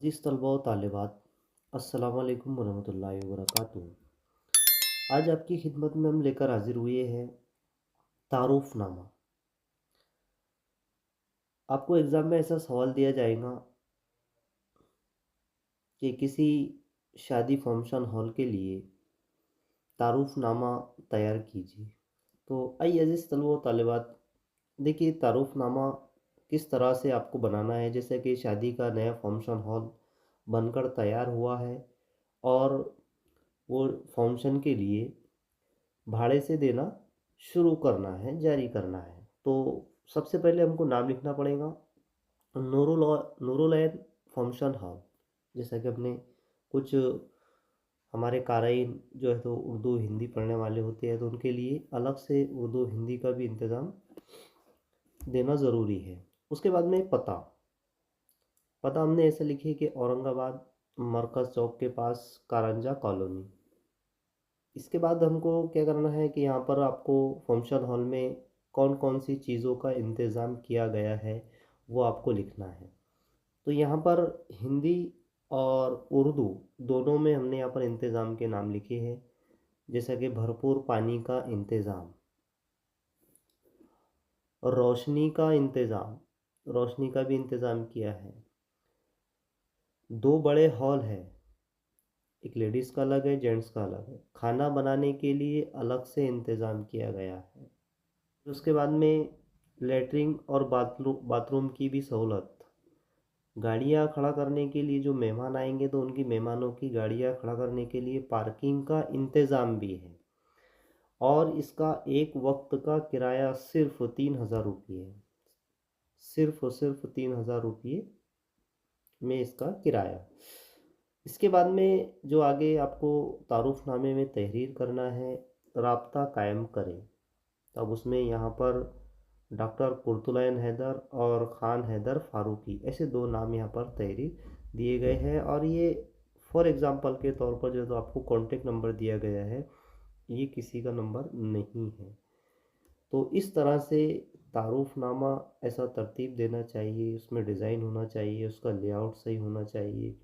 अज़ीज़ तलबा व तालिबात, अस्सलाम वालेकुम वरहमतुल्लाहि वबरकातुहू। आज आपकी खिदमत में हम लेकर हाजिर हुए हैं तारुफ़नामा। आपको एग्ज़ाम में ऐसा सवाल दिया जाएगा कि किसी शादी फंक्शन हॉल के लिए तारुफ़नामा तैयार कीजिए। तो आइए अज़ीज़ तलबा व तालिबात, देखिए तारुफ़नामा किस तरह से आपको बनाना है। जैसे कि शादी का नया फंक्शन हॉल बनकर तैयार हुआ है और वो फंक्शन के लिए भाड़े से देना शुरू करना है, जारी करना है। तो सबसे पहले हमको नाम लिखना पड़ेगा, नूरुलैन फंक्शन हॉल। जैसा कि अपने कुछ हमारे क़ारीन जो है तो उर्दू हिंदी पढ़ने वाले होते हैं, तो उनके लिए अलग से उर्दू हिंदी का भी इंतज़ाम देना ज़रूरी है। उसके बाद में पता पता हमने ऐसे लिखे कि औरंगाबाद मरकज़ चौक के पास कारंजा कॉलोनी। इसके बाद हमको क्या करना है कि यहाँ पर आपको फंक्शन हॉल में कौन-कौन सी चीज़ों का इंतज़ाम किया गया है, वो आपको लिखना है। तो यहाँ पर हिंदी और उर्दू दोनों में हमने यहाँ पर इंतज़ाम के नाम लिखे हैं। जैसा कि भरपूर पानी का इंतज़ाम, रोशनी का इंतज़ाम, रोशनी का भी इंतज़ाम किया है। 2 बड़े हॉल हैं, एक लेडीज़ का अलग है, जेंट्स का अलग है। खाना बनाने के लिए अलग से इंतज़ाम किया गया है। उसके बाद में लैट्रिन और बाथरूम की भी सहूलत। गाड़ियाँ खड़ा करने के लिए जो मेहमान आएंगे तो उनकी मेहमानों की गाड़ियाँ खड़ा करने के लिए पार्किंग का इंतज़ाम भी है। और इसका एक वक्त का किराया सिर्फ 3000 रुपये है। सिर्फ और सिर्फ 3000 रुपये में इसका किराया। इसके बाद में जो आगे आपको तारुफ़नामे में तहरीर करना है, राब्ता कायम करें। तब उसमें यहाँ पर डॉक्टर कुर्तुलैन हैदर और ख़ान हैदर फ़ारूकी, ऐसे 2 नाम यहाँ पर तहरीर दिए गए हैं। और ये फॉर एग्ज़ाम्पल के तौर पर जो तो आपको कॉन्टेक्ट नंबर दिया गया है, ये किसी का नंबर नहीं है। तो इस तरह से तारुफ़नामा ऐसा तरतीब देना चाहिए, उसमें डिज़ाइन होना चाहिए, उसका लेआउट सही होना चाहिए।